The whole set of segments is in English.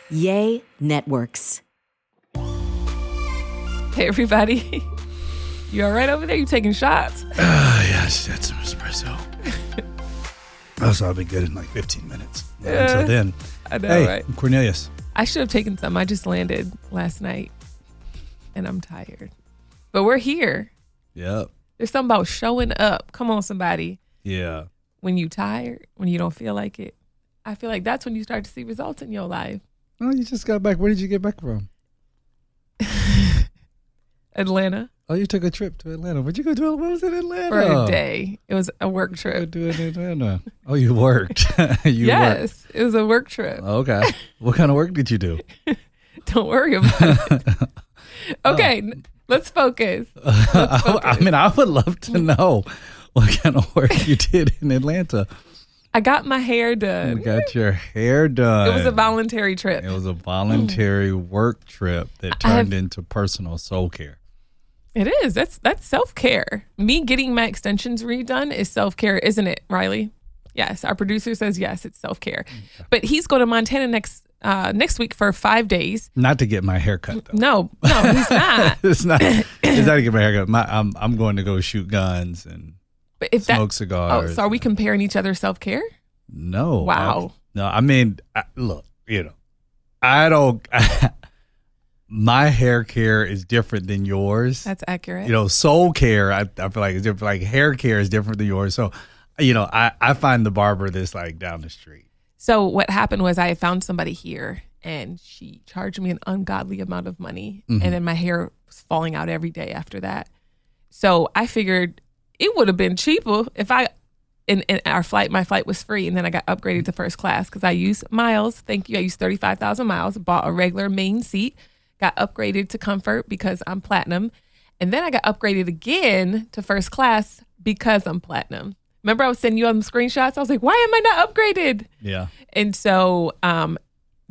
Yay Networks. Hey, everybody. You all right over there? You taking shots? Yeah, I just had some espresso. Also, I'll be good in like 15 minutes. Until then. I know, hey, right? I'm Cornelius. I should have taken some. I just landed last night, and I'm tired. But we're here. Yep. There's something about showing up. Come on, somebody. Yeah. When you tired, when you don't feel like it, I feel like that's when you start to see results in your life. Oh, you just got back. Where did you get back from? Atlanta. Oh, you took a trip to Atlanta. Where'd you go to? What was it, Atlanta? For a day. It was a work What trip. you do in Atlanta? Oh, you worked. Yes, it was a work trip. Okay. What kind of work did you do? Don't worry about it. Okay, let's focus. I mean, I would love to know what kind of work you did in Atlanta. I got my hair done. You got your hair done. It was a voluntary trip. It was a voluntary work trip that turned into personal soul care. It is. That's self-care. Me getting my extensions redone is self-care, isn't it, Riley? Yes. Our producer says yes, it's self-care. Okay. But he's going to Montana next week for 5 days. Not to get my hair cut, though. No, he's not. It's not to get my hair cut. I'm going to go shoot guns and smoke cigars. Oh, so are we comparing each other's self-care? No. Wow. I mean, look, I don't. My hair care is different than yours. That's accurate. Soul care, I feel like it's different. Like hair care is different than yours. So, I find the barber that's like down the street. So what happened was I found somebody here and she charged me an ungodly amount of money. Mm-hmm. And then my hair was falling out every day after that. So I figured it would have been cheaper if in my flight was free. And then I got upgraded to first class because I used miles. Thank you. I used 35,000 miles, bought a regular main seat, got upgraded to comfort because I'm platinum. And then I got upgraded again to first class because I'm platinum. Remember I was sending you on the screenshots? I was like, why am I not upgraded? Yeah. And so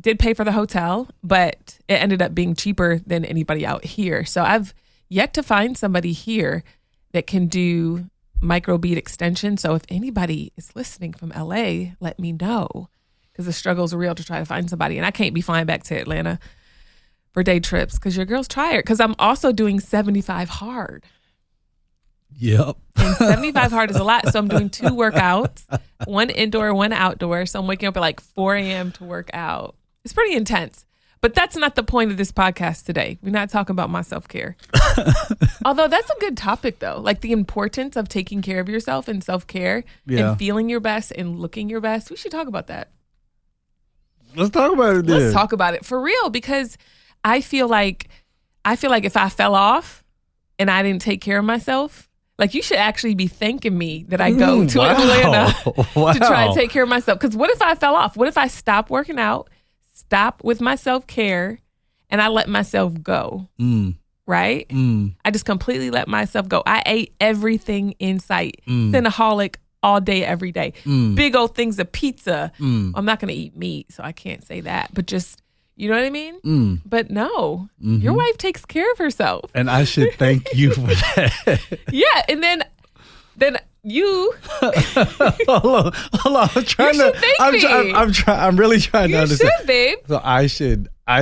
did pay for the hotel, but it ended up being cheaper than anybody out here. So I've yet to find somebody here that can do microbead extension. So if anybody is listening from LA, let me know because the struggle's real to try to find somebody. And I can't be flying back to Atlanta for day trips because your girl's tired because I'm also doing 75 hard. Yep. And 75 hard is a lot. So I'm doing 2 workouts, one indoor, one outdoor. So I'm waking up at like 4 a.m. to work out. It's pretty intense. But that's not the point of this podcast today. We're not talking about my self-care. Although that's a good topic, though. Like the importance of taking care of yourself and self-care and feeling your best and looking your best. We should talk about that. Let's talk about it then. Let's talk about it for real because I feel like if I fell off and I didn't take care of myself, like you should actually be thanking me that I go to Atlanta to try to take care of myself. Because what if I fell off? What if I stopped working out, stop with my self-care, and I let myself go? Right? I just completely let myself go. I ate everything in sight. Cinnaholic all day, every day. Big old things of pizza. I'm not going to eat meat, so I can't say that. But just, you know what I mean? But no, your wife takes care of herself. And I should thank you for that. Yeah, and then you hold on. I'm really trying to understand. You should, babe. So I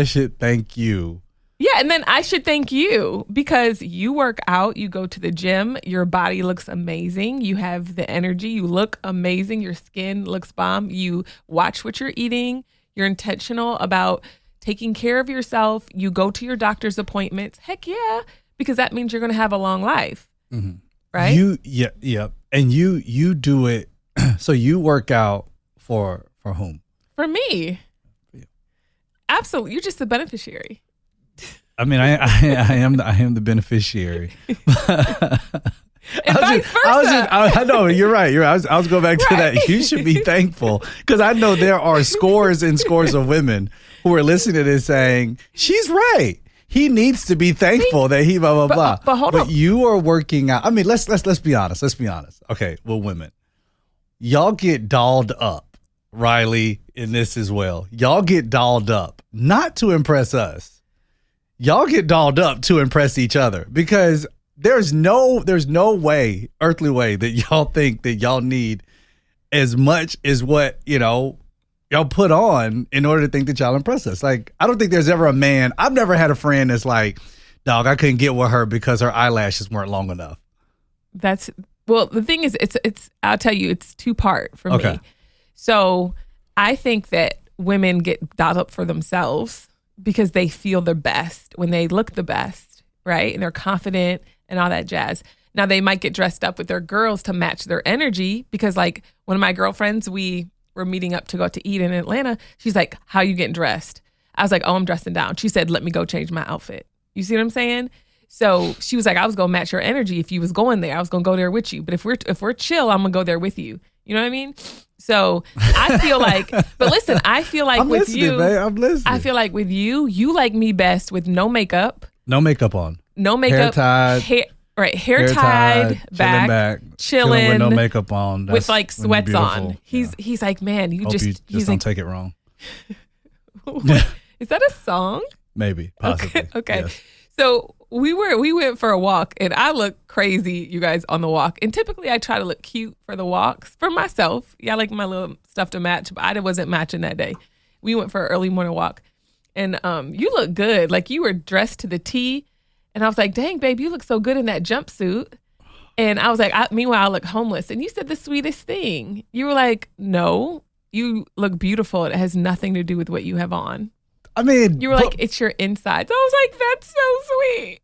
should thank you. Yeah, and then I should thank you because you work out, you go to the gym, your body looks amazing, you have the energy, you look amazing, your skin looks bomb, you watch what you're eating, you're intentional about taking care of yourself, you go to your doctor's appointments. Heck yeah, because that means you're going to have a long life. Right? Yeah. And you do it. So you work out for whom? For me. Yeah. Absolutely. You're just the beneficiary. I mean, I am the beneficiary. And vice versa. I know, you're right. I was going back to that. You should be thankful because I know there are scores and scores of women who are listening to this saying, she's right. He needs to be thankful that he blah, blah, blah. But hold on. You are working out. I mean, let's be honest. Let's be honest. Okay, well, women, y'all get dolled up, Riley, in this as well. Y'all get dolled up, not to impress us. Y'all get dolled up to impress each other because there's no way, earthly way, that y'all think that y'all need as much as what, y'all y'all put on in order to think that y'all impress us. Like, I don't think there's ever a man. I've never had a friend that's like, dog, I couldn't get with her because her eyelashes weren't long enough. Well, the thing is, it's. I'll tell you, it's two-part for me. So I think that women get dolled up for themselves because they feel the best when they look the best, right? And they're confident and all that jazz. Now, they might get dressed up with their girls to match their energy because, like, one of my girlfriends, we were meeting up to go to eat in Atlanta. She's like, how you getting dressed? I was like, oh, I'm dressing down. She said, let me go change my outfit. You see what I'm saying? So she was like, I was going to match your energy if you was going there. I was going to go there with you. But if we're chill, I'm going to go there with you. You know what I mean? So I feel like, but listen, I feel like I'm with listening, you, babe. I'm listening. I feel like with you like me best with no makeup. No makeup on. No makeup. Hair tied, back, chilling with no makeup on. With like sweats on. He's like, man, you Hope just, you just he's don't like, take it wrong. Is that a song? Maybe, possibly. Okay. Yes. So we went for a walk and I look crazy, you guys, on the walk. And typically I try to look cute for the walks for myself. Yeah, I like my little stuff to match, but I wasn't matching that day. We went for an early morning walk and you look good. Like you were dressed to the T. And I was like, dang, babe, you look so good in that jumpsuit. And I was like, meanwhile, I look homeless. And you said the sweetest thing. You were like, no, you look beautiful. It has nothing to do with what you have on. I mean, you were like, it's your insides. I was like, that's so sweet.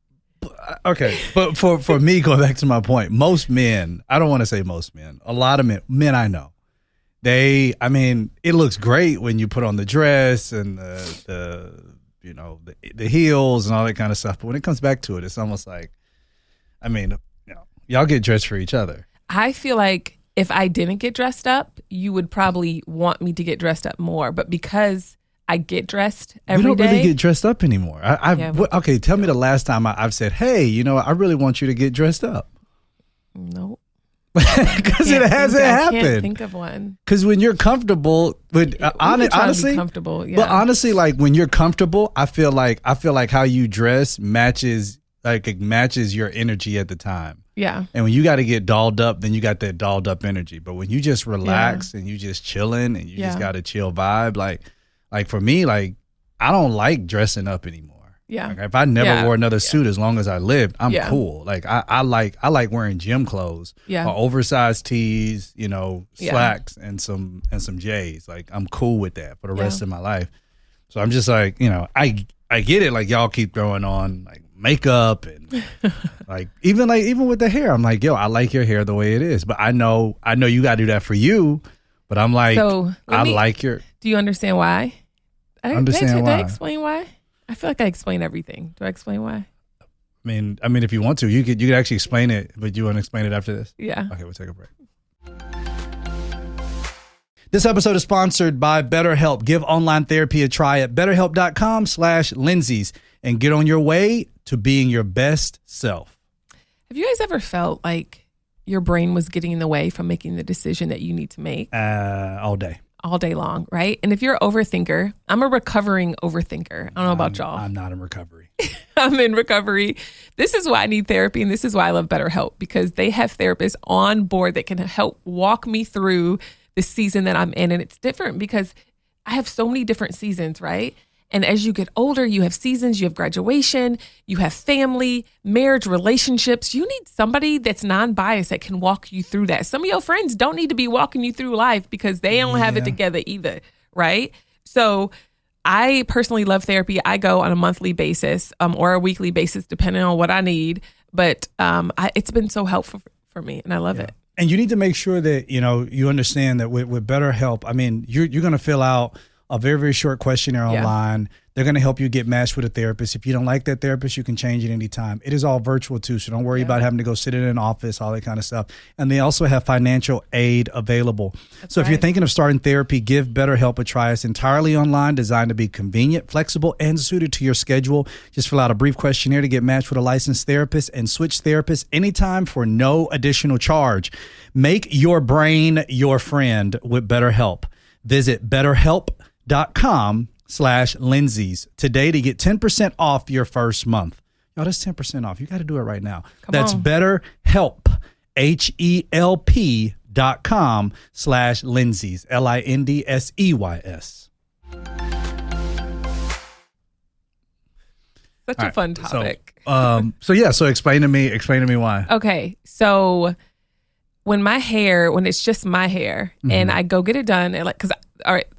Okay. But for me, going back to my point, most men, I don't want to say most men, a lot of men I know, it looks great when you put on the dress and the heels and all that kind of stuff. But when it comes back to it, it's almost like, y'all get dressed for each other. I feel like if I didn't get dressed up, you would probably want me to get dressed up more. But because I get dressed every day. You don't really get dressed up anymore. Okay, tell me the last time I've said, hey, I really want you to get dressed up. Nope. Because it hasn't happened. I can't think of one. Because when you're comfortable, honestly, comfortable, yeah. But honestly, like when you're comfortable, I feel like how you dress matches your energy at the time. Yeah. And when you got to get dolled up, then you got that dolled up energy. But when you just relax and you just chilling and you just got a chill vibe, like for me, like I don't like dressing up anymore. Yeah. Like if I never wore another suit as long as I lived, I'm cool. Like I like wearing gym clothes. Yeah. Or oversized tees, slacks and some J's. Like I'm cool with that for the rest of my life. So I'm just like, I get it. Like y'all keep throwing on like makeup and even with the hair. I'm like, yo, I like your hair the way it is. But I know you got to do that for you. But I'm like, so like your. Do you understand why? Did I explain why? I feel like I explain everything. Do I explain why? I mean, if you want to, you could actually explain it, but you want to explain it after this? Yeah. Okay, we'll take a break. This episode is sponsored by BetterHelp. Give online therapy a try at BetterHelp.com/Lindsay's and get on your way to being your best self. Have you guys ever felt like your brain was getting in the way from making the decision that you need to make? All day long, right? And if you're an overthinker, I'm a recovering overthinker. I don't know about y'all. I'm not in recovery. I'm in recovery. This is why I need therapy, and this is why I love BetterHelp, because they have therapists on board that can help walk me through the season that I'm in. And it's different because I have so many different seasons, right? And as you get older, you have seasons, you have graduation, you have family, marriage, relationships. You need somebody that's non-biased that can walk you through that. Some of your friends don't need to be walking you through life because they don't have it together either, right? So I personally love therapy. I go on a monthly basis or a weekly basis, depending on what I need. But it's been so helpful for me, and I love it. And you need to make sure that, you understand that with BetterHelp, you're going to fill out a very, very short questionnaire online. They're going to help you get matched with a therapist. If you don't like that therapist, you can change it anytime. It is all virtual too, so don't worry about having to go sit in an office, all that kind of stuff. And they also have financial aid available. So if you're thinking of starting therapy, give BetterHelp a try. It's entirely online, designed to be convenient, flexible, and suited to your schedule. Just fill out a brief questionnaire to get matched with a licensed therapist and switch therapists anytime for no additional charge. Make your brain your friend with BetterHelp. Visit BetterHelp.com/Lindsay's today to get 10% off your first month. Y'all, that's 10% off. You got to do it right now. That's BetterHelp, betterhelp.com/Lindseys, LINDSEYS. Such a fun topic. So explain to me why. Okay, so when it's just my hair and I go get it done, and because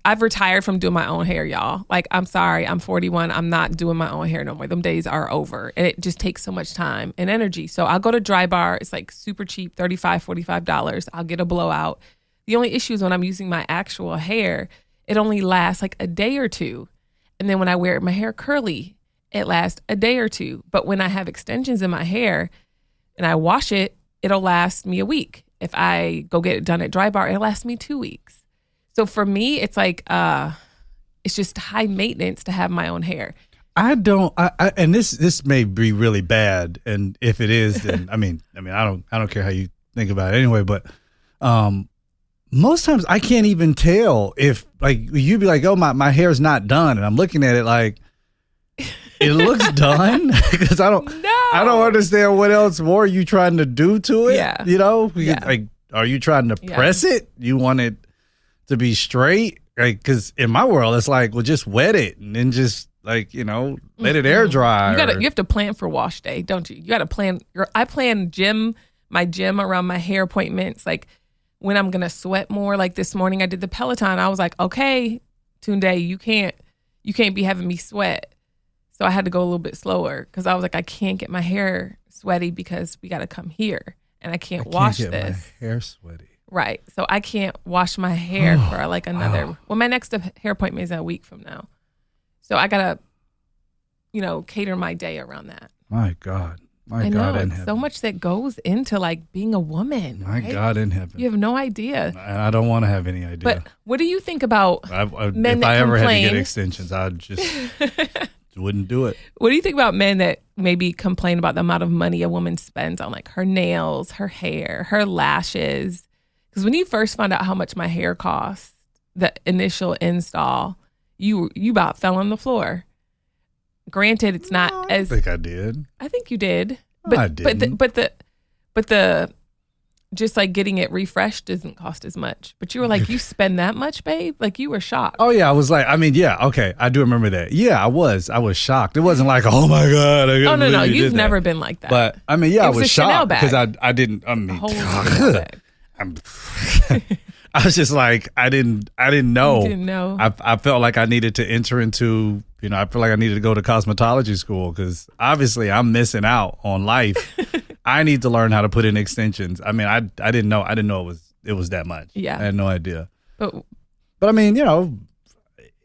I've retired from doing my own hair, y'all. Like, I'm sorry, I'm 41. I'm not doing my own hair no more. Them days are over, and it just takes so much time and energy. So I'll go to Dry Bar. It's like super cheap, $35, $45. I'll get a blowout. The only issue is when I'm using my actual hair, it only lasts like a day or two, and then when I wear my hair curly, it lasts a day or two. But when I have extensions in my hair and I wash it, it'll last me a week. If I go get it done at Dry Bar, it'll last me 2 weeks. So for me, it's like, it's just high maintenance to have my own hair. And this may be really bad. And if it is, then I don't care how you think about it anyway, but, most times I can't even tell if, like, you'd be like, oh, my hair's not done. And I'm looking at it like, it looks done, because I don't understand what else more you trying to do to it. Yeah. You know, like, are you trying to press it? You want it to be straight? Like, because in my world, it's like, well, just wet it and then just, like, you know, let it air dry. You have to plan for wash day, don't you? You got to plan. I plan my gym around my hair appointments. Like, when I'm gonna sweat more. Like this morning, I did the Peloton. I was like, okay, Tunde, you can't be having me sweat. So I had to go a little bit slower because I was like, I can't get my hair sweaty because we got to come here and I can't wash this. My hair sweaty. Right. So I can't wash my hair for like another. Wow. Well, my next hair appointment is a week from now. So I got to, cater my day around that. My God. I know. It's so much that goes into like being a woman. My right? God in heaven. You have no idea. I don't want to have any idea. But what do you think about men if that I ever complain? had to get extensions, I'd just wouldn't do it. What do you think about men that maybe complain about the amount of money a woman spends on like her nails, her hair, her lashes? Because when you first found out how much my hair cost, the initial install, you about fell on the floor. Granted, it's not as. I think I did. I think you did. But I didn't. But the just like getting it refreshed doesn't cost as much. But you were like, you spend that much, babe? Like you were shocked. Oh yeah, I was like, okay, I do remember that. Yeah, I was shocked. It wasn't like, oh my God. No, you've never been like that. But I mean, yeah, I was shocked because I didn't. I mean, I was just like, I didn't know. You didn't know. I felt like I needed to enter into. I feel like I needed to go to cosmetology school because obviously I'm missing out on life. I need to learn how to put in extensions. I mean, I didn't know. I didn't know it was that much. Yeah, I had no idea. But I mean,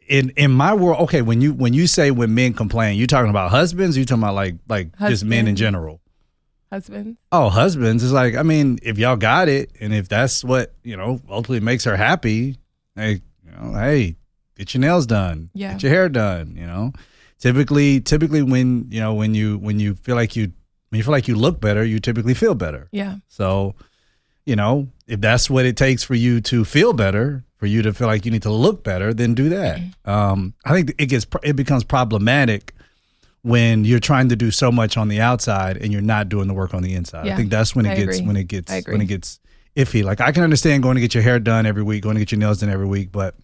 in my world, okay. When you say when men complain, you talking about husbands? Or you talking about like just men in general? Husbands. Oh, husbands. It's like, I mean, if y'all got it, and if that's what ultimately makes her happy, hey. Get your nails done. Yeah. Get your hair done. Typically when you feel like you look better, you typically feel better. Yeah. So, if that's what it takes for you to feel better, for you to feel like you need to look better, then do that. I think it becomes problematic when you're trying to do so much on the outside and you're not doing the work on the inside. Yeah. I think that's when it gets iffy. Like I can understand going to get your hair done every week, going to get your nails done every week, but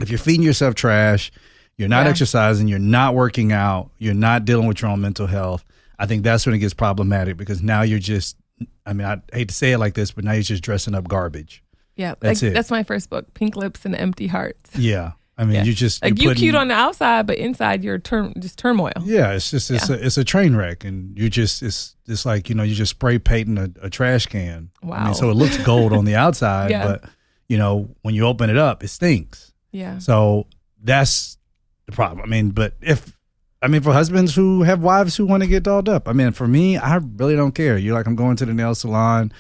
if you're feeding yourself trash, you're not exercising, you're not working out, you're not dealing with your own mental health, I think that's when it gets problematic because now you're just, I hate to say it like this, but now you're just dressing up garbage. Yeah. That's it. That's my first book, Pink Lips and Empty Hearts. Yeah. You just. Like you cute on the outside, but inside you're just turmoil. Yeah. It's just, it's a train wreck. And you just, it's like, you just spray painting a trash can. Wow. So it looks gold on the outside, but, when you open it up, it stinks. Yeah. So that's the problem. But for husbands who have wives who want to get dolled up, for me, I really don't care. You're like, I'm going to the nail salon.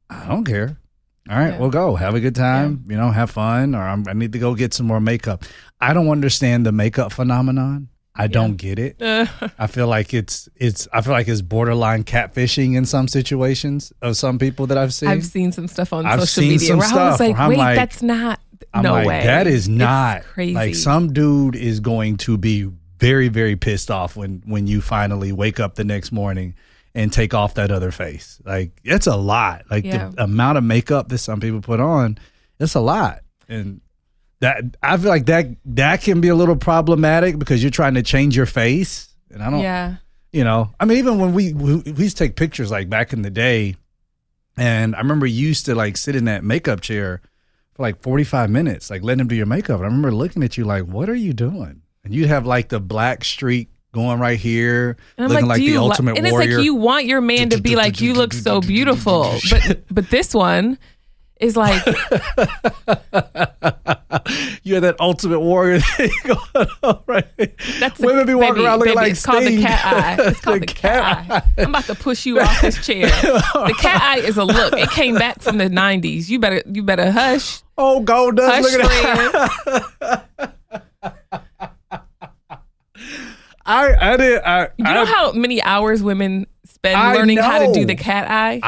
I don't care. All right, we'll go. Have a good time, have fun, or I need to go get some more makeup. I don't understand the makeup phenomenon. I don't get it. I feel like it's borderline catfishing in some situations of some people that I've seen. I've seen some stuff on social media where I was like, wait, that's not. No way. That is not it's crazy. Like some dude is going to be very, very pissed off when you finally wake up the next morning and take off that other face. Like, it's a lot. Like the amount of makeup that some people put on, it's a lot. And that, I feel like that can be a little problematic because you're trying to change your face. And I don't, I mean, even when we used to take pictures like back in the day, and I remember you used to like sit in that makeup chair for like 45 minutes, like letting them do your makeup. And I remember looking at you like, what are you doing? And you'd have like the black streak going right here, and looking like the ultimate and warrior. And it's like you want your man to be like, you look so beautiful. But this one is like... You have that ultimate warrior thing going on, right? That's women be walking around looking like it's called the cat eye. It's called the cat eye. I'm about to push you off this chair. The cat eye is a look. It came back from the 90s. You better hush. Oh, gold dust. Hush, look at that. You know how many hours women spend learning how to do the cat eye?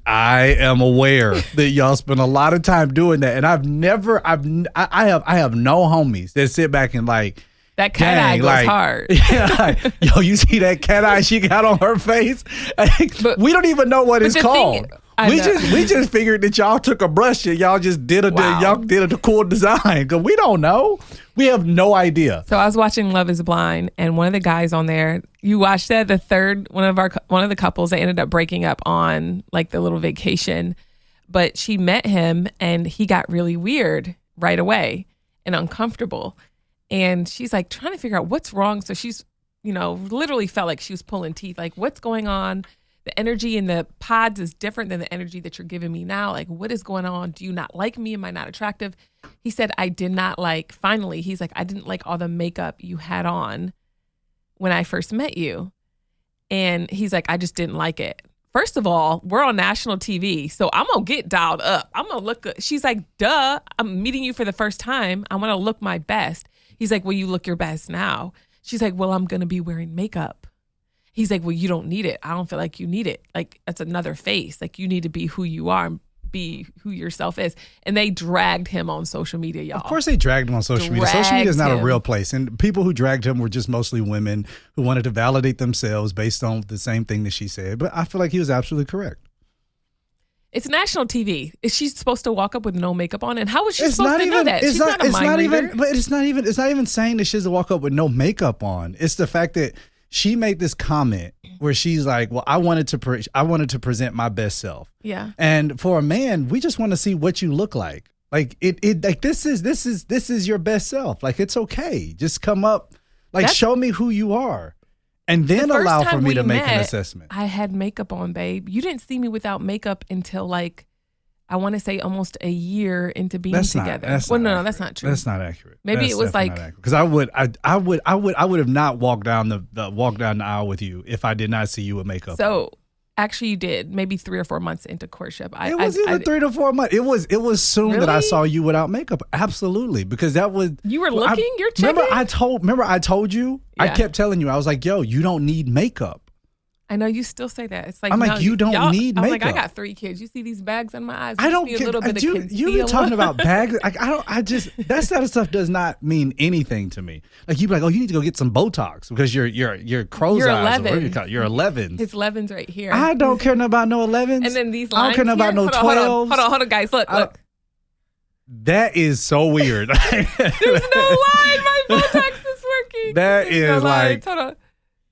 I am aware that y'all spend a lot of time doing that, and I have no homies that sit back and like that cat eye goes hard. Yeah, like, yo, you see that cat eye she got on her face? But we don't even know what it's called. We just figured that y'all took a brush and y'all just did a cool design, because we don't know. We have no idea. So I was watching Love Is Blind, and one of the guys on there, you watched that, one of the couples, they ended up breaking up on like the little vacation, but she met him and he got really weird right away and uncomfortable. And she's like trying to figure out what's wrong. So she's, literally felt like she was pulling teeth. Like, what's going on? The energy in the pods is different than the energy that you're giving me now. Like, what is going on? Do you not like me? Am I not attractive? He said, I didn't like all the makeup you had on when I first met you. And he's like, I just didn't like it. First of all, we're on national TV, so I'm going to get dialed up. I'm going to look good. She's like, duh, I'm meeting you for the first time. I want to look my best. He's like, well, you look your best now. She's like, well, I'm going to be wearing makeup. He's like, well, you don't need it. I don't feel like you need it. Like, that's another face. Like, you need to be who you are and be who yourself is. And they dragged him on social media, y'all. Of course they dragged him on social media. Social media is not a real place. And people who dragged him were just mostly women who wanted to validate themselves based on the same thing that she said. But I feel like he was absolutely correct. It's national TV. Is she supposed to walk up with no makeup on? And how was she supposed to know that? She's not a mind reader. But it's not even saying that she has to walk up with no makeup on. It's the fact that she made this comment where she's like, well, I wanted to present my best self. Yeah. And for a man, we just want to see what you look like. Like like this is your best self. Like, it's okay. Just come up, like, show me who you are. And then allow for me to make an assessment. I had makeup on, babe. You didn't see me without makeup until, like, I want to say almost a year into being together. That's not true. That's not accurate. Maybe it was like, because I would have not walked down the aisle with you if I did not see you with makeup. So actually, you did. Maybe 3 or 4 months into courtship. It wasn't even 3 to 4 months. It was soon that I saw you without makeup. Absolutely, because that was you were looking. You're checking. Remember I told you. Yeah. I kept telling you. I was like, yo, you don't need makeup. I know you still say that. It's like, I'm like, you don't need makeup. I'm like, I got 3 kids. You see these bags on my eyes? I don't get a little bit of you talking about bags. That kind of stuff does not mean anything to me. Like, you be like, oh, you need to go get some Botox because your crow's eyes. 11. You're 11. It's 11s right here. I don't care nothing about no 11s. And then these I don't care nothing about no 12s. Hold on, guys. Look. That is so weird. There's no line. My Botox is working. That is like. Hold on.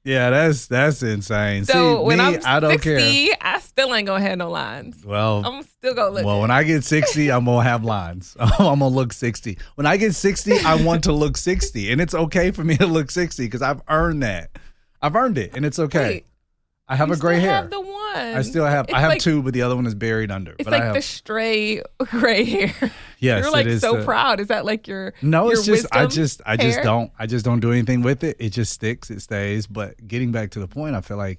Yeah, that's insane. So see, when me, I'm 60, I don't care. I still ain't gonna have no lines. Well, I'm still gonna look. Well, when I get 60, I'm gonna have lines. I'm gonna look 60. When I get 60, I want to look 60, and it's okay for me to look 60 because I've earned that. I've earned it, and it's okay. Wait, I have a gray hair. Have the one. I still have. I have 2, but the other one is buried under. It's like the stray gray hair. Yes, you're like it is so proud. Is that like your no? It's your just I just don't do anything with it. It just sticks. It stays. But getting back to the point, I feel like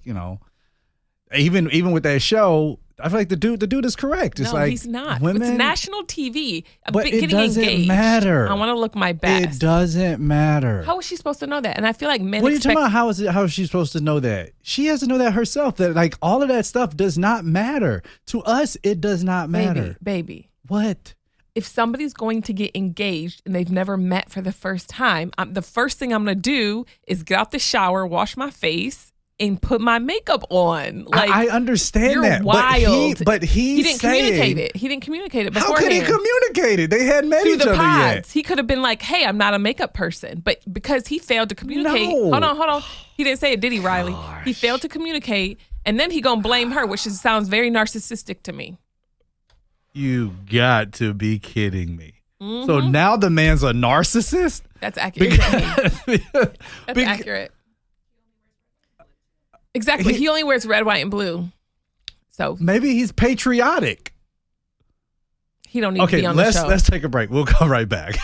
even with that show, I feel like the dude is correct. It's like he's not. Women, it's national TV. But it doesn't matter. I want to look my best. It doesn't matter. How is she supposed to know that? And I feel like men. What are you talking about? How is she supposed to know that? She has to know that herself. That like all of that stuff does not matter to us. It does not matter, baby. What? If somebody's going to get engaged and they've never met for the first time, the first thing I'm going to do is get out the shower, wash my face, and put my makeup on. Like, I understand you're that. wild. But he didn't saying, communicate it. He didn't communicate it beforehand. How could he communicate it? They hadn't met Through each the other pods. yet. He could have been like, hey, I'm not a makeup person. But because he failed to communicate. No. Hold on. He didn't say it, did he, Riley? He failed to communicate. And then he going to blame her, which sounds very narcissistic to me. You got to be kidding me. Mm-hmm. So now the man's a narcissist? That's accurate. That's accurate. Exactly. He only wears red, white, and blue. So maybe he's patriotic. He don't need to be on the show. Okay, let's take a break. We'll come right back.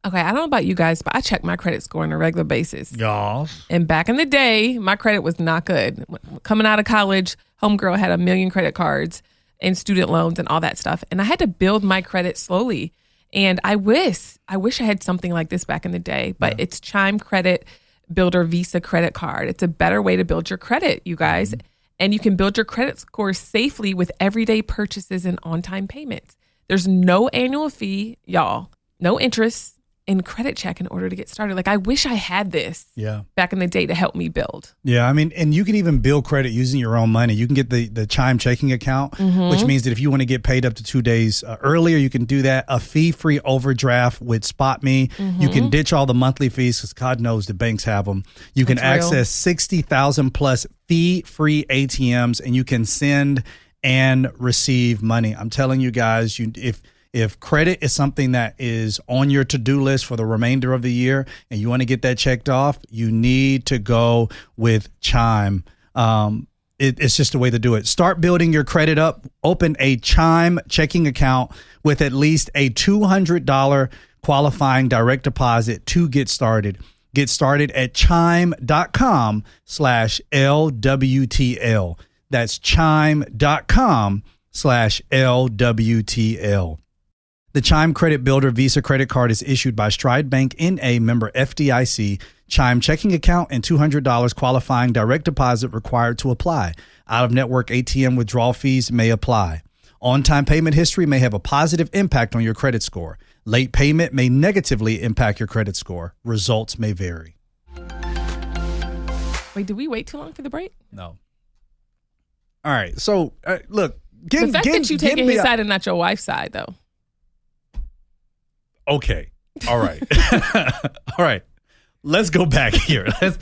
Okay, I don't know about you guys, but I check my credit score on a regular basis. Yes. And back in the day, my credit was not good. Coming out of college, homegirl had 1 million credit cards and student loans and all that stuff. And I had to build my credit slowly. And I wish I had something like this back in the day, but it's Chime Credit Builder Visa credit card. It's a better way to build your credit, you guys. Mm-hmm. And you can build your credit score safely with everyday purchases and on-time payments. There's no annual fee, y'all, no interest, and credit check in order to get started. Like, I wish I had this back in the day to help me build. Yeah, I mean, and you can even build credit using your own money. You can get the Chime Checking account, which means that if you want to get paid up to 2 days earlier, you can do that. A fee-free overdraft with Spot Me. You can ditch all the monthly fees because God knows the banks have them. You can access 60,000 plus fee-free ATMs, and you can send and receive money. I'm telling you guys, if credit is something that is on your to-do list for the remainder of the year and you want to get that checked off, you need to go with Chime. It's just a way to do it. Start building your credit up. Open a Chime checking account with at least a $200 qualifying direct deposit to get started. Get started at chime.com/LWTL. That's chime.com/LWTL. The Chime Credit Builder Visa credit card is issued by Stride Bank N.A. member FDIC. Chime checking account and $200 qualifying direct deposit required to apply. Out-of-network ATM withdrawal fees may apply. On-time payment history may have a positive impact on your credit score. Late payment may negatively impact your credit score. Results may vary. Wait, did we wait too long for the break? No. All right. So, look. The fact that you taking his side and not your wife's side, though. Okay. All right. All right. Let's go back here. Let's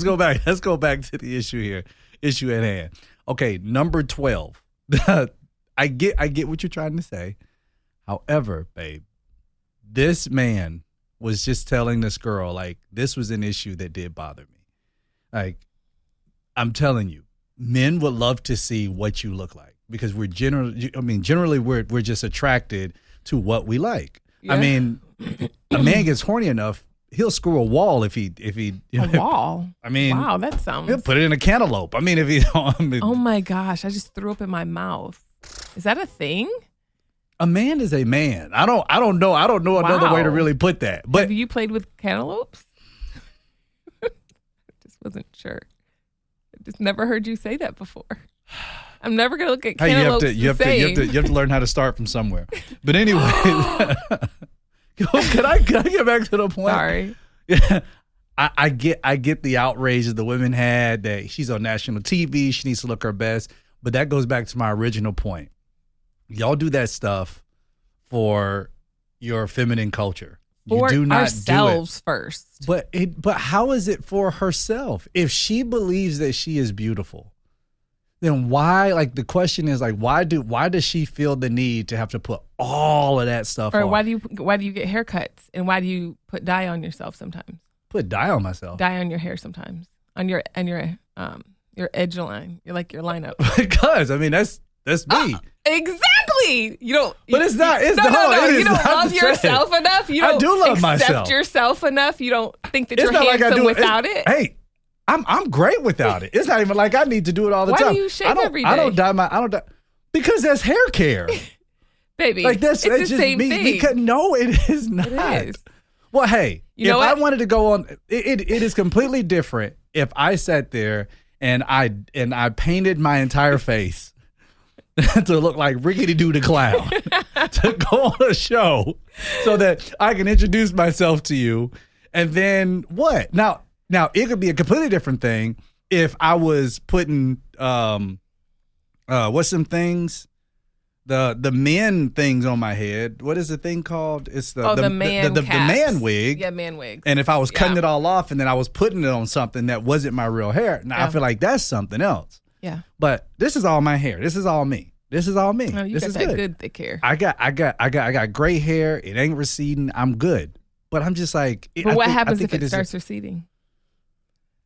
go back. Let's go back to the issue here. Issue at hand. Okay, number 12. I get what you're trying to say. However, babe, this man was just telling this girl, like, this was an issue that did bother me. Like, I'm telling you, men would love to see what you look like because generally we're just attracted to what we like. Yeah. I mean, a man gets horny enough, he'll screw a wall if he a wall. I mean, wow, that sounds. He'll put it in a cantaloupe. I mean, if he. Oh my gosh! I just threw up in my mouth. Is that a thing? A man is a man. I don't know. I don't know another way to really put that. But have you played with cantaloupes? I just wasn't sure. I just never heard you say that before. I'm never gonna look at cantaloupes you have to learn how to start from somewhere. But anyway, can I get back to the point? Sorry. Yeah, I get the outrage that the women had that she's on national TV, she needs to look her best. But that goes back to my original point. Y'all do that stuff for your feminine culture. For you do not ourselves do it first. But how is it for herself? If she believes that she is beautiful, then why? Like the question is like, why does she feel the need to have to put all of that stuff on? Or why do you get haircuts and why do you put dye on yourself sometimes? Put dye on myself. Dye on your hair sometimes. On your edge line. You're like your lineup. Because I mean that's me. Exactly. You don't. But it's not. It's no. You don't love yourself enough. You don't I do love accept myself. yourself enough. You don't think that you're handsome without it. Hey, I'm great without it. It's not even like I need to do it all the time. Why do you shave every day? I don't dye because that's hair care, baby. Like it's the just same me. thing. Because no, it is not. It is. Well, hey, you know if what? I wanted to go on, it is completely different if I sat there and I painted my entire face to look like Rickety Doo the Clown to go on a show so that I can introduce myself to you And then what? Now it could be a completely different thing if I was putting what's some things? The men things on my head. What is the thing called? It's the man wig. Yeah, man wigs. And if I was cutting it all off and then I was putting it on something that wasn't my real hair, now I feel like that's something else. Yeah. But this is all my hair. This is all me. This is all me. Oh, you this got is that good thick hair. I got gray hair. It ain't receding. I'm good. But I'm just like. But what happens if it starts receding?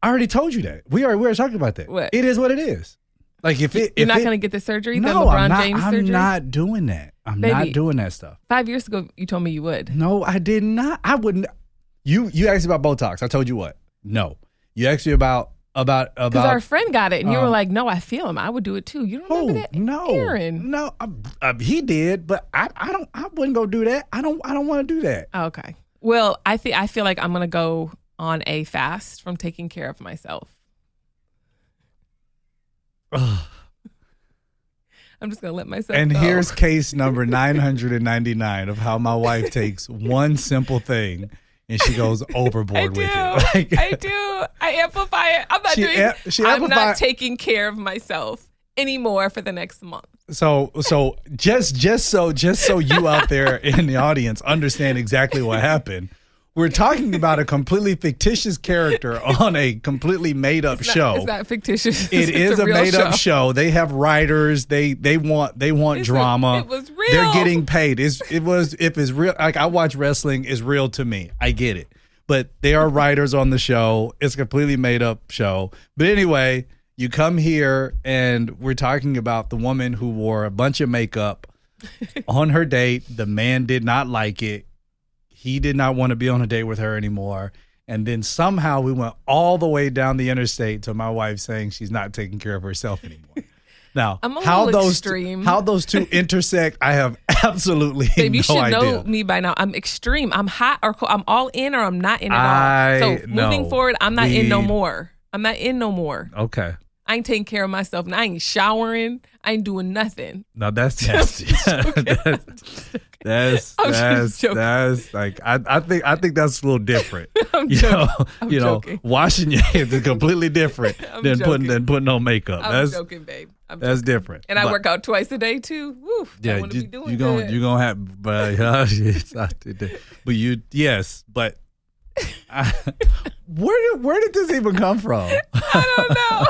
I already told you that. We were talking about that. What? It is what it is. Like you're not going to get the surgery. No, the LeBron James surgery. I'm not doing that. I'm not doing that stuff. 5 years ago, you told me you would. No, I did not. I wouldn't. You asked me about Botox. I told you what? No. You asked me about because our friend got it, and you were like, "No, I feel him. I would do it teel." You don't remember that? No, Aaron. No, he did, but I don't. I wouldn't go do that. I don't want to do that. Okay. Well, I feel like I'm gonna go on a fast from taking care of myself. I'm just gonna let myself. And go. Here's case number 999 of how my wife takes one simple thing and she goes overboard with it. Like, I do. I amplify it. I'm not taking care of myself anymore for the next month. So just so you out there in the audience understand exactly what happened. We're talking about a completely fictitious character on a completely made up show. It's not fictitious. It is a made up show. They have writers. They want drama. It was real. They're getting paid. If it's real, like I watch wrestling, is real to me. I get it. But they are writers on the show. It's a completely made up show. But anyway, you come here and we're talking about the woman who wore a bunch of makeup on her date. The man did not like it. He did not want to be on a date with her anymore. And then somehow we went all the way down the interstate to my wife saying she's not taking care of herself anymore. Now, how those two intersect, I have absolutely Babe, you no idea. should know me by now. I'm extreme. I'm hot or cold. I'm all in or I'm not in at all. So moving forward, I'm not in no more. I'm not in no more. Okay. I ain't taking care of myself. And I ain't showering. I ain't doing nothing. No, that's nasty. That's like I think that's a little different. I'm joking. Washing your hands is completely different than putting on makeup. I'm joking, babe. That's different. And I work out twice a day too. Woo, yeah, you're gonna have, but but where did this even come from? I don't know.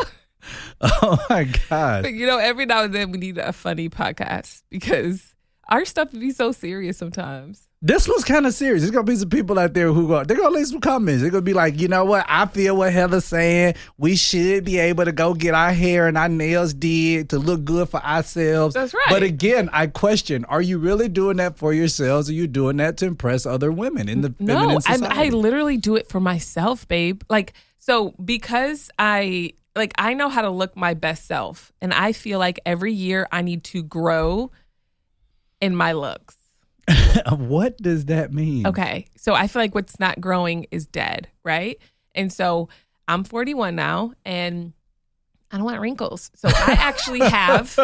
Oh my God. But, every now and then we need a funny podcast because our stuff would be so serious sometimes. This was kind of serious. There's going to be some people out there they're going to leave some comments. They're going to be like, you know what? I feel what Heather's saying. We should be able to go get our hair and our nails did to look good for ourselves. That's right. But again, I question, are you really doing that for yourselves? Or are you doing that to impress other women in the feminine society? I literally do it for myself, babe. So because I know how to look my best self. And I feel like every year I need to grow in my looks. What does that mean? Okay. So I feel like what's not growing is dead, right? And so I'm 41 now and I don't want wrinkles. So I actually have,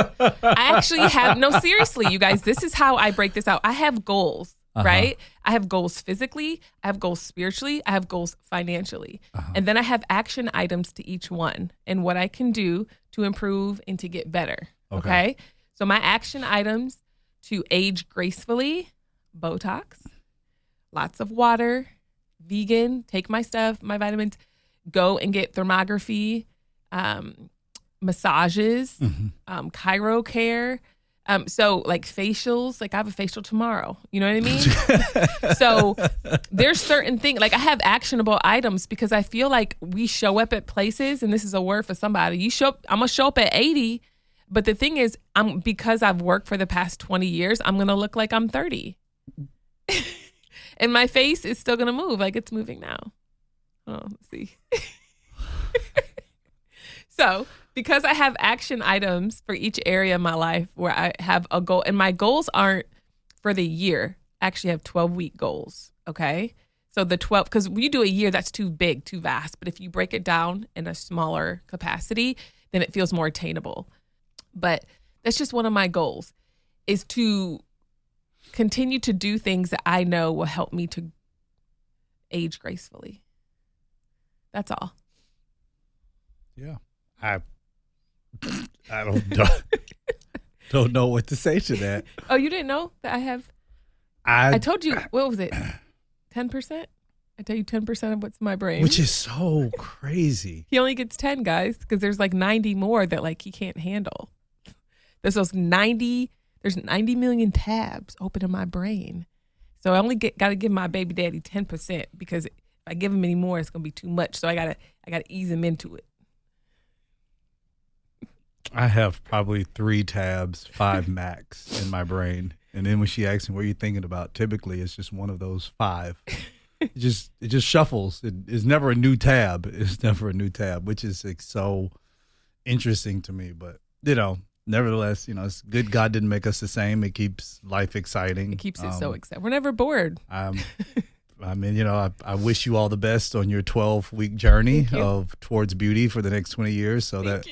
no, seriously, you guys, this is how I break this out. I have goals. Right? I have goals physically, I have goals spiritually, I have goals financially. And then I have action items to each one and what I can do to improve and to get better. Okay? So my action items to age gracefully, Botox, lots of water, vegan, take my stuff, my vitamins, go and get thermography, massages, chiro care. So like facials, like I have a facial tomorrow, you know what I mean? So there's certain things, like I have actionable items because I feel like we show up at places, and this is a word for somebody. I'm gonna show up at 80, but the thing is, because I've worked for the past 20 years, I'm gonna look like I'm 30. And my face is still gonna move like it's moving now. Oh, let's see. So because I have action items for each area of my life where I have a goal, and my goals aren't for the year. I actually have 12-week goals, okay? So the 12, because when you do a year, that's too big, too vast. But if you break it down in a smaller capacity, then it feels more attainable. But that's just one of my goals, is to continue to do things that I know will help me to age gracefully. That's all. Yeah. I don't know what to say to that. Oh, you didn't know that I have? I told you, what was it? 10%? I tell you 10% of what's in my brain. Which is so crazy. He only gets 10, guys, because there's like 90 more that like he can't handle. There's 90 million tabs open in my brain. So I only got to give my baby daddy 10% because if I give him any more, it's going to be too much. So I got to ease him into it. I have probably 3 tabs, 5 max in my brain. And then when she asks me what you're thinking about, typically it's just one of those 5. It just shuffles. It's never a new tab. It's never a new tab, which is like so interesting to me. But, nevertheless, it's good God didn't make us the same. It keeps life exciting. It keeps it so exciting. We're never bored. I wish you all the best on your 12-week journey towards beauty for the next 20 years so that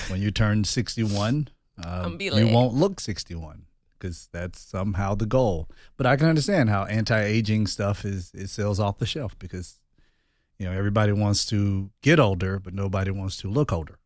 when you turn 61, you won't look 61 because that's somehow the goal. But I can understand how anti-aging stuff it sells off the shelf because, everybody wants to get older, but nobody wants to look older.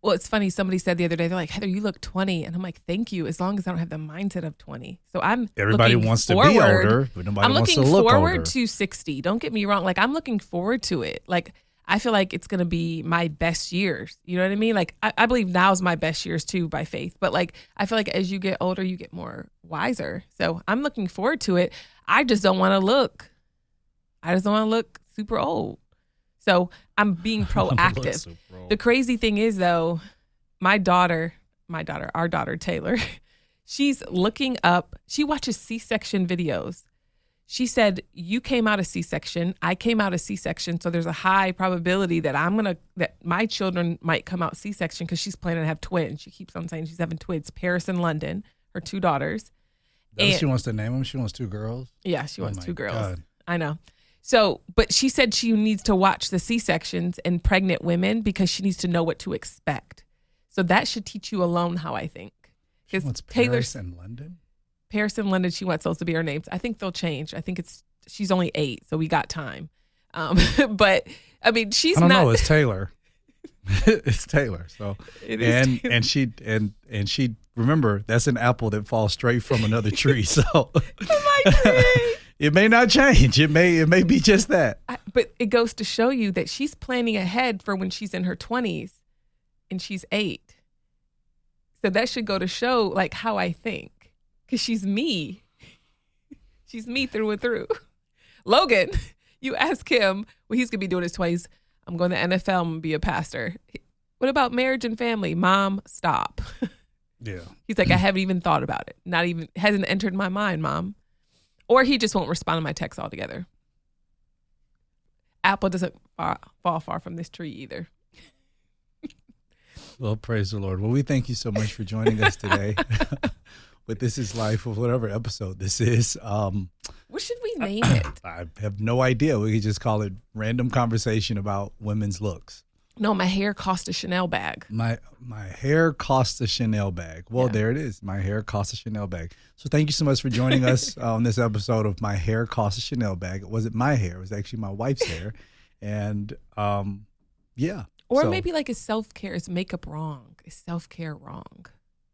Well, it's funny. Somebody said the other day, they're like, Heather, you look 20. And I'm like, thank you. As long as I don't have the mindset of 20. So everybody wants to be older, but nobody wants to look older. I'm looking forward to 60. Don't get me wrong. Like, I'm looking forward to it. Like, I feel like it's going to be my best years. You know what I mean? Like, I believe now's my best years too by faith. But like, I feel like as you get older, you get more wiser. So I'm looking forward to it. I just don't want to look super old. So I'm being proactive. The crazy thing is though, our daughter, Taylor, she's looking up, she watches C-section videos. She said, you came out of C-section, I came out of C-section, so there's a high probability that that my children might come out C-section because she's planning to have twins. She keeps on saying she's having twins, Paris and London, her 2 daughters. She wants to name them? She wants 2 girls? Yeah, she wants 2 girls. God. I know. So, but she said she needs to watch the C-sections in pregnant women because she needs to know what to expect. So that should teach you alone how I think. She wants Paris and London? Paris and London, she wants those to be her names. I think they'll change. I think she's only 8, so we got time. But I mean, she's not. I don't know. It's Taylor. It's Taylor. So it is. And she remember that's an apple that falls straight from another tree. So it may not change. It may be just that. But it goes to show you that she's planning ahead for when she's in her 20s, and she's 8. So that should go to show like how I think. Because she's me. She's me through and through. Logan, you ask him what he's going to be doing in his 20s. I'm going to the NFL. I'm going to be a pastor. What about marriage and family? Mom, stop. Yeah. He's like, I haven't even thought about it. Hasn't entered my mind, Mom. Or he just won't respond to my texts altogether. Apple doesn't fall far from this tree either. Well, praise the Lord. Well, we thank you so much for joining us today. But This Is Life, of whatever episode this is. What should we name it? I have no idea. We could just call it Random Conversation About Women's Looks. No, my hair cost a Chanel bag. My hair cost a Chanel bag. Well, There it is. My hair cost a Chanel bag. So thank you so much for joining us on this episode of My Hair Cost a Chanel Bag. It wasn't my hair. It was actually my wife's hair. And yeah. Or maybe like is self-care, is makeup wrong? Is self-care wrong?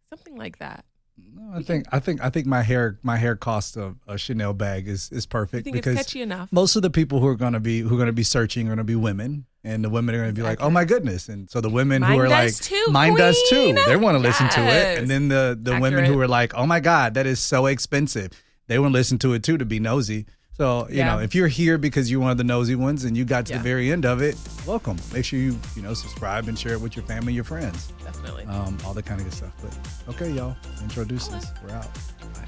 Something like that. No, I think my hair cost a Chanel bag is perfect because it's catchy enough. Most of the people who are going to be searching are going to be women, and the women are going to be like, oh my goodness, and so the women who are like, mine does too. They want to listen to it, and then the women who are like, oh my God, that is so expensive. They want to listen to it too to be nosy. So, you know, if you're here because you're one of the nosy ones and you got to the very end of it, welcome. Make sure you subscribe and share it with your family, your friends. Definitely. All that kind of good stuff. But okay, y'all, introduce us. We're out. Bye.